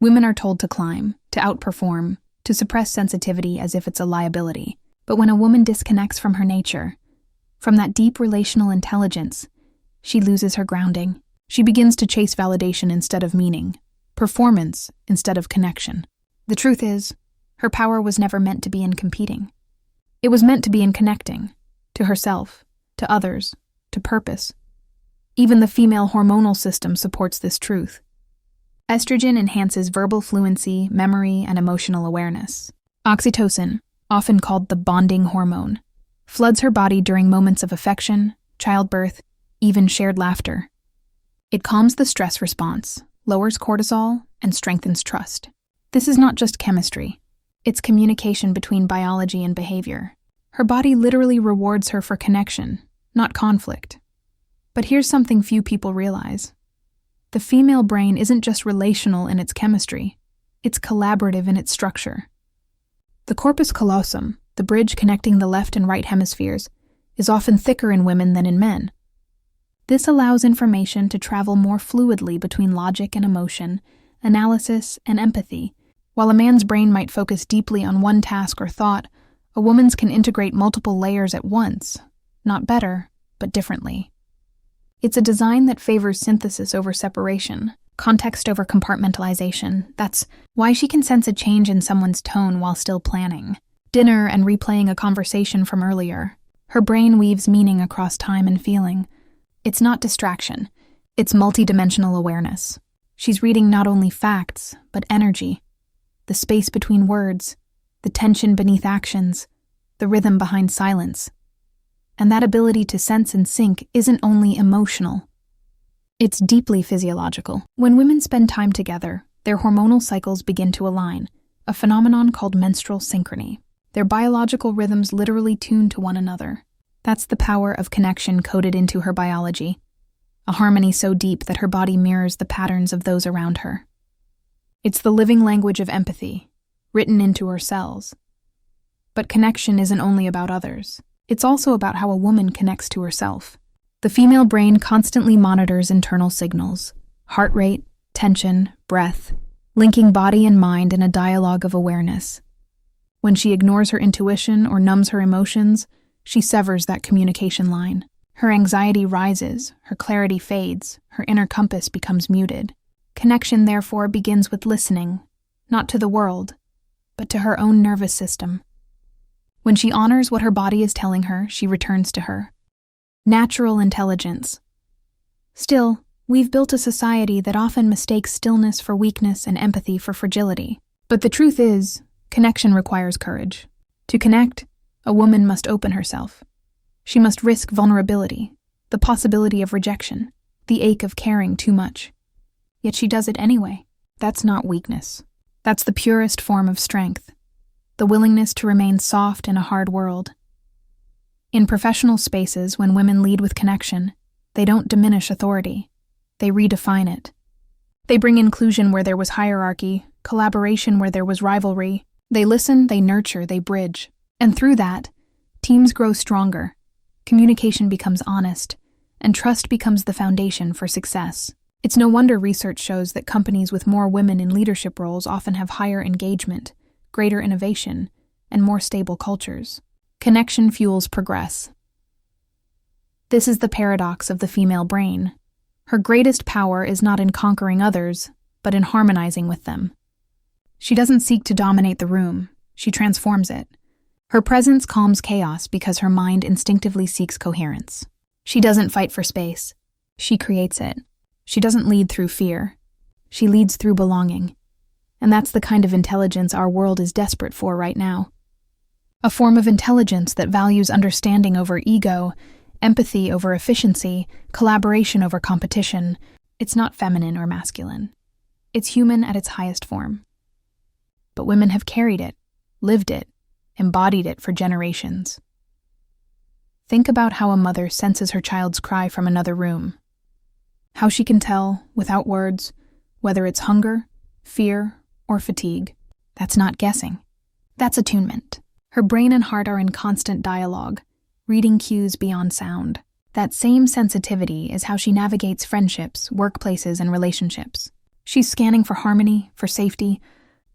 Women are told to climb, to outperform, to suppress sensitivity as if it's a liability. But when a woman disconnects from her nature, from that deep relational intelligence, she loses her grounding. She begins to chase validation instead of meaning, performance instead of connection. The truth is, her power was never meant to be in competing. It was meant to be in connecting, to herself, to others, to purpose. Even the female hormonal system supports this truth. Estrogen enhances verbal fluency, memory, and emotional awareness. Oxytocin, often called the bonding hormone, floods her body during moments of affection, childbirth, even shared laughter. It calms the stress response, lowers cortisol, and strengthens trust. This is not just chemistry. It's communication between biology and behavior. Her body literally rewards her for connection, not conflict. But here's something few people realize. The female brain isn't just relational in its chemistry, it's collaborative in its structure. The corpus callosum, the bridge connecting the left and right hemispheres, is often thicker in women than in men. This allows information to travel more fluidly between logic and emotion, analysis and empathy. While a man's brain might focus deeply on one task or thought, a woman's can integrate multiple layers at once, not better, but differently. It's a design that favors synthesis over separation, context over compartmentalization. That's why she can sense a change in someone's tone while still planning dinner and replaying a conversation from earlier. Her brain weaves meaning across time and feeling. It's not distraction, it's multidimensional awareness. She's reading not only facts, but energy, the space between words, the tension beneath actions, the rhythm behind silence. And that ability to sense and sync isn't only emotional. It's deeply physiological. When women spend time together, their hormonal cycles begin to align, a phenomenon called menstrual synchrony. Their biological rhythms literally tune to one another. That's the power of connection coded into her biology, a harmony so deep that her body mirrors the patterns of those around her. It's the living language of empathy, written into her cells. But connection isn't only about others. It's also about how a woman connects to herself. The female brain constantly monitors internal signals, heart rate, tension, breath, linking body and mind in a dialogue of awareness. When she ignores her intuition or numbs her emotions, she severs that communication line. Her anxiety rises, her clarity fades, her inner compass becomes muted. Connection, therefore, begins with listening, not to the world, but to her own nervous system. When she honors what her body is telling her, she returns to her. Natural intelligence. Still, we've built a society that often mistakes stillness for weakness and empathy for fragility. But the truth is, connection requires courage. To connect, a woman must open herself. She must risk vulnerability, the possibility of rejection, the ache of caring too much. Yet she does it anyway. That's not weakness. That's the purest form of strength, the willingness to remain soft in a hard world. In professional spaces, when women lead with connection, they don't diminish authority. They redefine it. They bring inclusion where there was hierarchy, collaboration where there was rivalry. They listen, they nurture, they bridge. And through that, teams grow stronger, communication becomes honest, and trust becomes the foundation for success. It's no wonder research shows that companies with more women in leadership roles often have higher engagement, greater innovation, and more stable cultures. Connection fuels progress. This is the paradox of the female brain. Her greatest power is not in conquering others, but in harmonizing with them. She doesn't seek to dominate the room, she transforms it. Her presence calms chaos because her mind instinctively seeks coherence. She doesn't fight for space, she creates it. She doesn't lead through fear, she leads through belonging. And that's the kind of intelligence our world is desperate for right now. A form of intelligence that values understanding over ego, empathy over efficiency, collaboration over competition. It's not feminine or masculine. It's human at its highest form. But women have carried it, lived it, embodied it for generations. Think about how a mother senses her child's cry from another room. How she can tell, without words, whether it's hunger, fear, or fatigue. That's not guessing. That's attunement. Her brain and heart are in constant dialogue, reading cues beyond sound. That same sensitivity is how she navigates friendships, workplaces, and relationships. She's scanning for harmony, for safety,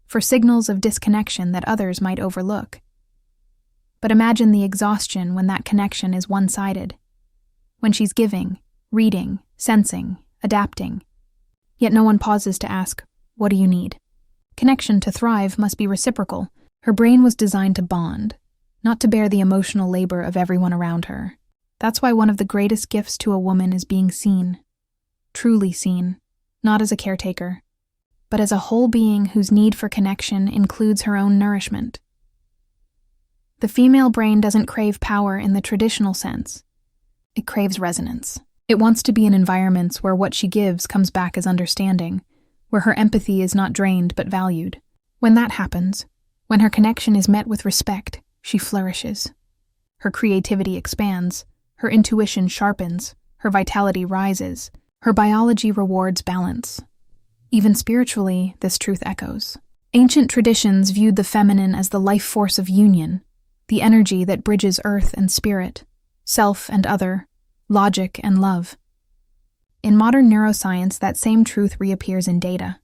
for signals of disconnection that others might overlook. But imagine the exhaustion when that connection is one-sided. When she's giving, reading, sensing, adapting. Yet no one pauses to ask, what do you need? Connection to thrive must be reciprocal. Her brain was designed to bond, not to bear the emotional labor of everyone around her. That's why one of the greatest gifts to a woman is being seen. Truly seen, not as a caretaker, but as a whole being whose need for connection includes her own nourishment. The female brain doesn't crave power in the traditional sense. It craves resonance. It wants to be in environments where what she gives comes back as understanding, where her empathy is not drained but valued. When that happens, when her connection is met with respect, she flourishes. Her creativity expands, her intuition sharpens, her vitality rises, her biology rewards balance. Even spiritually, this truth echoes. Ancient traditions viewed the feminine as the life force of union, the energy that bridges earth and spirit, self and other, logic and love. In modern neuroscience, that same truth reappears in data.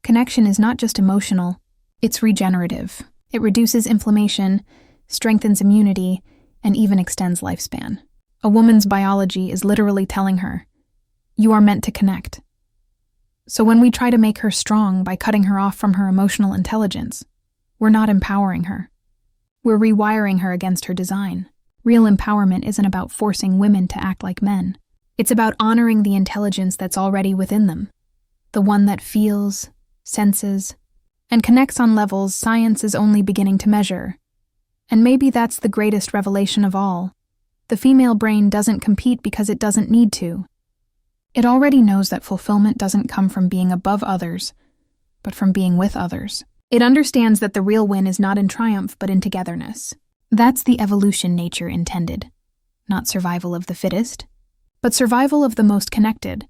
Connection is not just emotional, it's regenerative. It reduces inflammation, strengthens immunity, and even extends lifespan. A woman's biology is literally telling her, "You are meant to connect." So when we try to make her strong by cutting her off from her emotional intelligence, we're not empowering her. We're rewiring her against her design. Real empowerment isn't about forcing women to act like men. It's about honoring the intelligence that's already within them, the one that feels, senses, and connects on levels science is only beginning to measure. And maybe that's the greatest revelation of all. The female brain doesn't compete because it doesn't need to. It already knows that fulfillment doesn't come from being above others, but from being with others. It understands that the real win is not in triumph, but in togetherness. That's the evolution nature intended. Not survival of the fittest, but survival of the most connected.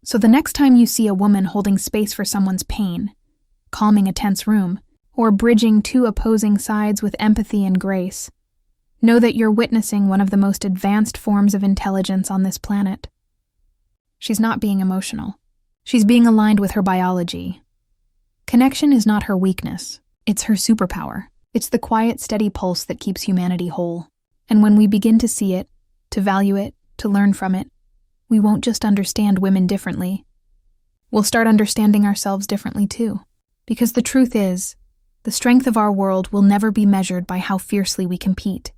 So the next time you see a woman holding space for someone's pain, calming a tense room, or bridging two opposing sides with empathy and grace, know that you're witnessing one of the most advanced forms of intelligence on this planet. She's not being emotional. She's being aligned with her biology. Connection is not her weakness. It's her superpower. It's the quiet, steady pulse that keeps humanity whole. And when we begin to see it, to value it, to learn from it, we won't just understand women differently. We'll start understanding ourselves differently too. Because the truth is, the strength of our world will never be measured by how fiercely we compete,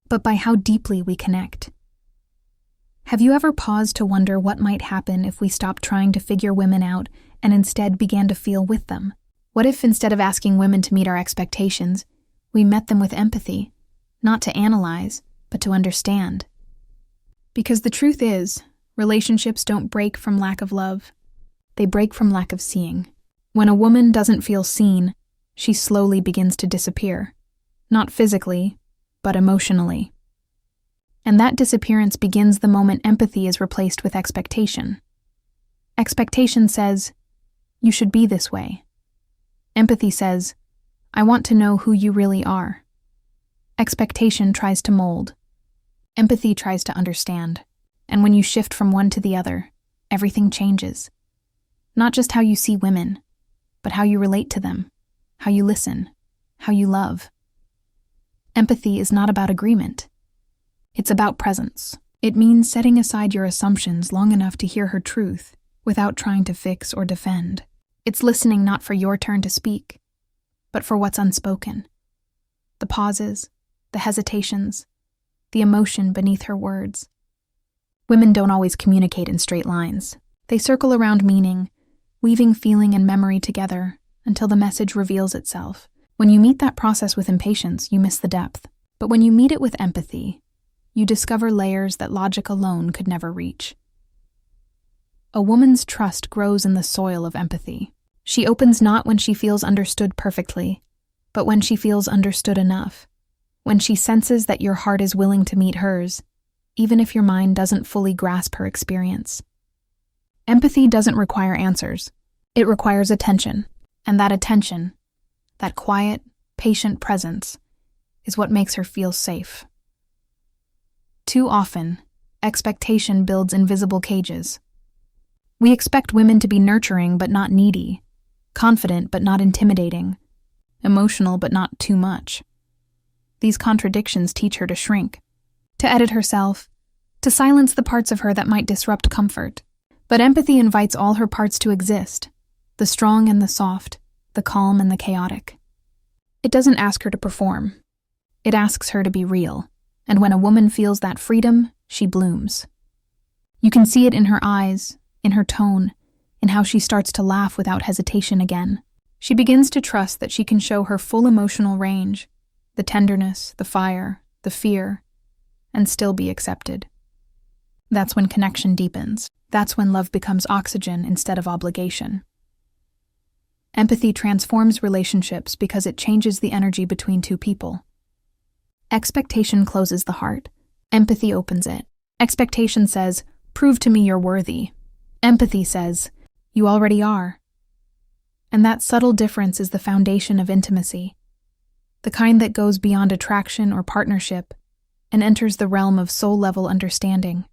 but by how deeply we connect. Have you ever paused to wonder what might happen if we stopped trying to figure women out and instead began to feel with them? What if instead of asking women to meet our expectations, we met them with empathy, not to analyze, but to understand? Because the truth is, relationships don't break from lack of love. They break from lack of seeing. When a woman doesn't feel seen, she slowly begins to disappear. Not physically, but emotionally. And that disappearance begins the moment empathy is replaced with expectation. Expectation says, "You should be this way." Empathy says, "I want to know who you really are." Expectation tries to mold. Empathy tries to understand. And when you shift from one to the other, everything changes. Not just how you see women, but how you relate to them, how you listen, how you love. Empathy is not about agreement. It's about presence. It means setting aside your assumptions long enough to hear her truth without trying to fix or defend. It's listening not for your turn to speak, but for what's unspoken. The pauses, the hesitations, the emotion beneath her words. Women don't always communicate in straight lines. They circle around meaning, weaving feeling and memory together until the message reveals itself. When you meet that process with impatience, you miss the depth. But when you meet it with empathy, you discover layers that logic alone could never reach. A woman's trust grows in the soil of empathy. She opens not when she feels understood perfectly, but when she feels understood enough. When she senses that your heart is willing to meet hers, even if your mind doesn't fully grasp her experience. Empathy doesn't require answers. It requires attention. And that attention, that quiet, patient presence, is what makes her feel safe. Too often, expectation builds invisible cages. We expect women to be nurturing but not needy, confident but not intimidating, emotional but not too much. These contradictions teach her to shrink, to edit herself, to silence the parts of her that might disrupt comfort. But empathy invites all her parts to exist, the strong and the soft, the calm and the chaotic. It doesn't ask her to perform. It asks her to be real. And when a woman feels that freedom, she blooms. You can see it in her eyes, in her tone, in how she starts to laugh without hesitation again. She begins to trust that she can show her full emotional range, the tenderness, the fire, the fear, and still be accepted. That's when connection deepens. That's when love becomes oxygen instead of obligation. Empathy transforms relationships because it changes the energy between two people. Expectation closes the heart. Empathy opens it. Expectation says, "Prove to me you're worthy." Empathy says, "You already are." And that subtle difference is the foundation of intimacy, the kind that goes beyond attraction or partnership and enters the realm of soul-level understanding.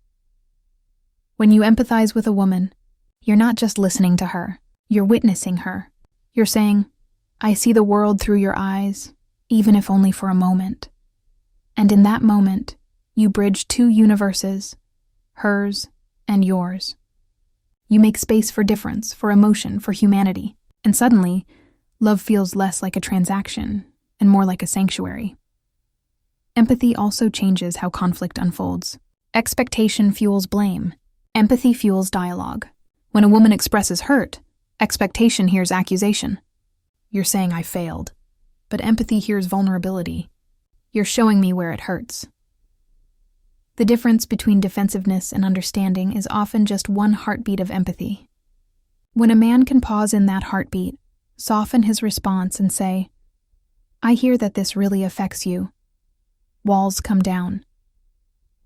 When you empathize with a woman, you're not just listening to her, you're witnessing her. You're saying, "I see the world through your eyes, even if only for a moment." And in that moment, you bridge two universes, hers and yours. You make space for difference, for emotion, for humanity. And suddenly, love feels less like a transaction and more like a sanctuary. Empathy also changes how conflict unfolds. Expectation fuels blame. Empathy fuels dialogue. When a woman expresses hurt, expectation hears accusation. You're saying I failed. But empathy hears vulnerability. You're showing me where it hurts. The difference between defensiveness and understanding is often just one heartbeat of empathy. When a man can pause in that heartbeat, soften his response and say, "I hear that this really affects you," walls come down.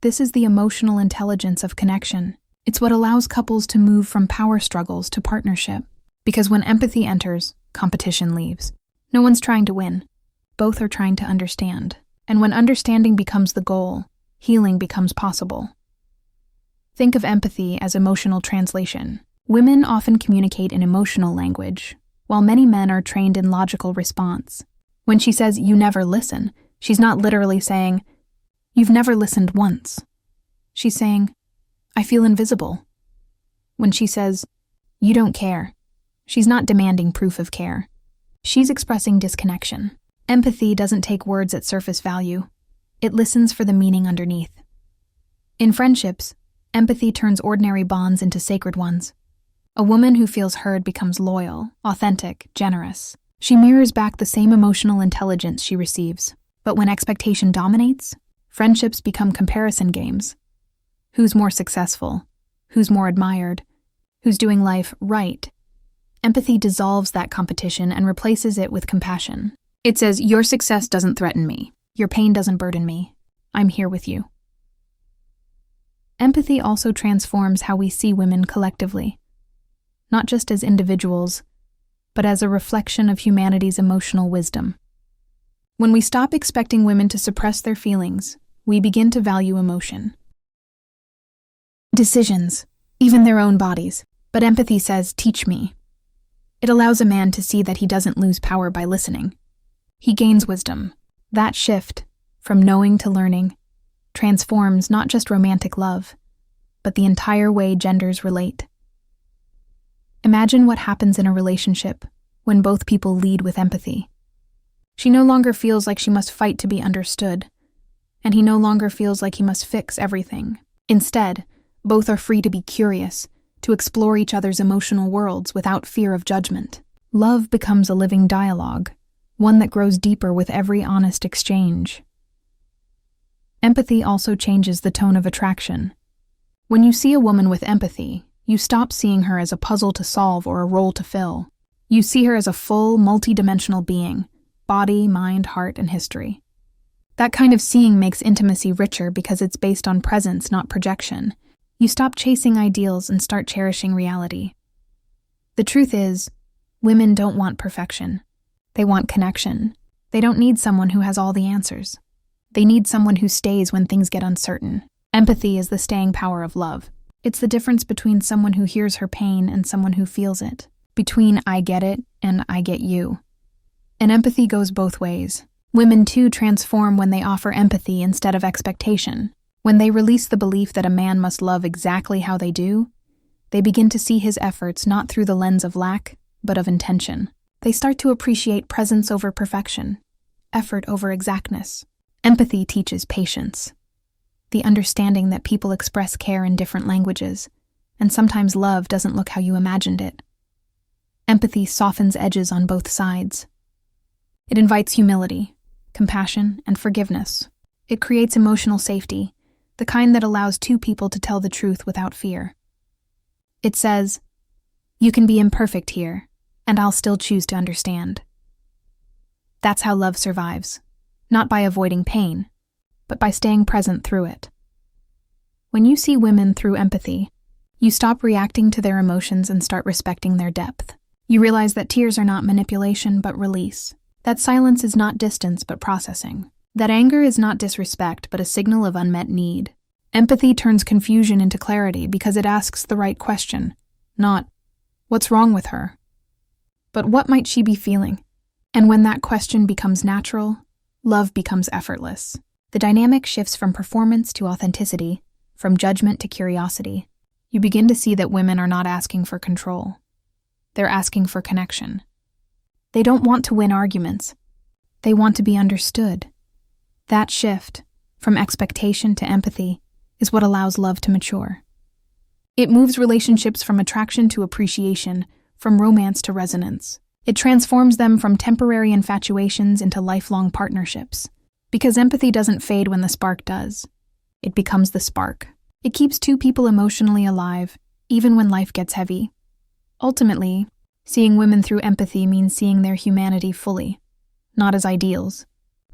This is the emotional intelligence of connection. It's what allows couples to move from power struggles to partnership. Because when empathy enters, competition leaves. No one's trying to win. Both are trying to understand. And when understanding becomes the goal, healing becomes possible. Think of empathy as emotional translation. Women often communicate in emotional language, while many men are trained in logical response. When she says, "You never listen," she's not literally saying, "You've never listened once." She's saying, "I feel invisible." When she says, "You don't care," she's not demanding proof of care. She's expressing disconnection. Empathy doesn't take words at surface value. It listens for the meaning underneath. In friendships, empathy turns ordinary bonds into sacred ones. A woman who feels heard becomes loyal, authentic, generous. She mirrors back the same emotional intelligence she receives. But when expectation dominates, friendships become comparison games. Who's more successful? Who's more admired? Who's doing life right? Empathy dissolves that competition and replaces it with compassion. It says, "Your success doesn't threaten me. Your pain doesn't burden me. I'm here with you." Empathy also transforms how we see women collectively, not just as individuals, but as a reflection of humanity's emotional wisdom. When we stop expecting women to suppress their feelings, we begin to value emotion. Decisions, even their own bodies. But empathy says, "Teach me." It allows a man to see that he doesn't lose power by listening. He gains wisdom. That shift, from knowing to learning, transforms not just romantic love, but the entire way genders relate. Imagine what happens in a relationship when both people lead with empathy. She no longer feels like she must fight to be understood, and he no longer feels like he must fix everything. Instead, both are free to be curious, to explore each other's emotional worlds without fear of judgment. Love becomes a living dialogue, one that grows deeper with every honest exchange. Empathy also changes the tone of attraction. When you see a woman with empathy, you stop seeing her as a puzzle to solve or a role to fill. You see her as a full, multidimensional being, body, mind, heart, and history. That kind of seeing makes intimacy richer because it's based on presence, not projection. You stop chasing ideals and start cherishing reality. The truth is, women don't want perfection. They want connection. They don't need someone who has all the answers. They need someone who stays when things get uncertain. Empathy is the staying power of love. It's the difference between someone who hears her pain and someone who feels it. Between "I get it" and "I get you." And empathy goes both ways. Women too transform when they offer empathy instead of expectation. When they release the belief that a man must love exactly how they do, they begin to see his efforts not through the lens of lack, but of intention. They start to appreciate presence over perfection, effort over exactness. Empathy teaches patience, the understanding that people express care in different languages, and sometimes love doesn't look how you imagined it. Empathy softens edges on both sides. It invites humility, compassion, and forgiveness. It creates emotional safety, the kind that allows two people to tell the truth without fear. It says, "You can be imperfect here, and I'll still choose to understand." That's how love survives, not by avoiding pain, but by staying present through it. When you see women through empathy, you stop reacting to their emotions and start respecting their depth. You realize that tears are not manipulation but release, that silence is not distance but processing, that anger is not disrespect but a signal of unmet need. Empathy turns confusion into clarity because it asks the right question, not, "What's wrong with her?" but "What might she be feeling?" And when that question becomes natural, love becomes effortless. The dynamic shifts from performance to authenticity, from judgment to curiosity. You begin to see that women are not asking for control. They're asking for connection. They don't want to win arguments. They want to be understood. That shift, from expectation to empathy, is what allows love to mature. It moves relationships from attraction to appreciation, from romance to resonance. It transforms them from temporary infatuations into lifelong partnerships. Because empathy doesn't fade when the spark does. It becomes the spark. It keeps two people emotionally alive, even when life gets heavy. Ultimately, seeing women through empathy means seeing their humanity fully, not as ideals,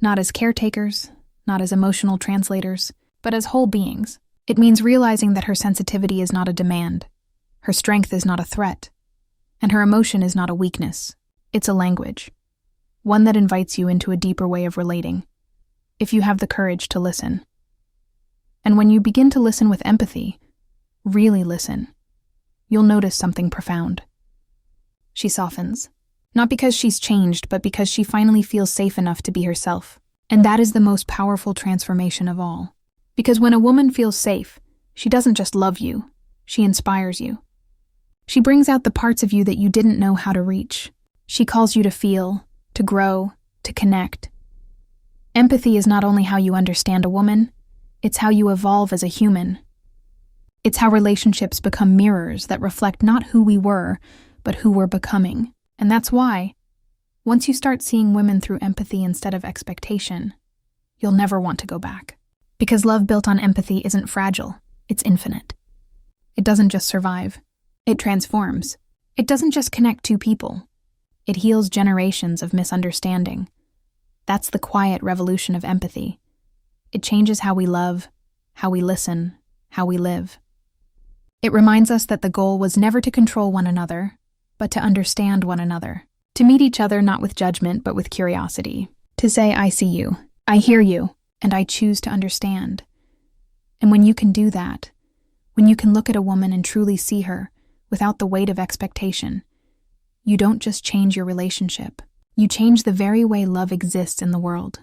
not as caretakers, not as emotional translators, but as whole beings. It means realizing that her sensitivity is not a demand, her strength is not a threat, and her emotion is not a weakness. It's a language, one that invites you into a deeper way of relating, if you have the courage to listen. And when you begin to listen with empathy, really listen, you'll notice something profound. She softens, not because she's changed, but because she finally feels safe enough to be herself. And that is the most powerful transformation of all. Because when a woman feels safe, she doesn't just love you, she inspires you. She brings out the parts of you that you didn't know how to reach. She calls you to feel, to grow, to connect. Empathy is not only how you understand a woman, it's how you evolve as a human. It's how relationships become mirrors that reflect not who we were, but who we're becoming. And that's why, once you start seeing women through empathy instead of expectation, you'll never want to go back. Because love built on empathy isn't fragile, it's infinite. It doesn't just survive, it transforms. It doesn't just connect two people, it heals generations of misunderstanding. That's the quiet revolution of empathy. It changes how we love, how we listen, how we live. It reminds us that the goal was never to control one another, but to understand one another. To meet each other not with judgment, but with curiosity. To say, "I see you, I hear you, and I choose to understand." And when you can do that, when you can look at a woman and truly see her without the weight of expectation, you don't just change your relationship. You change the very way love exists in the world.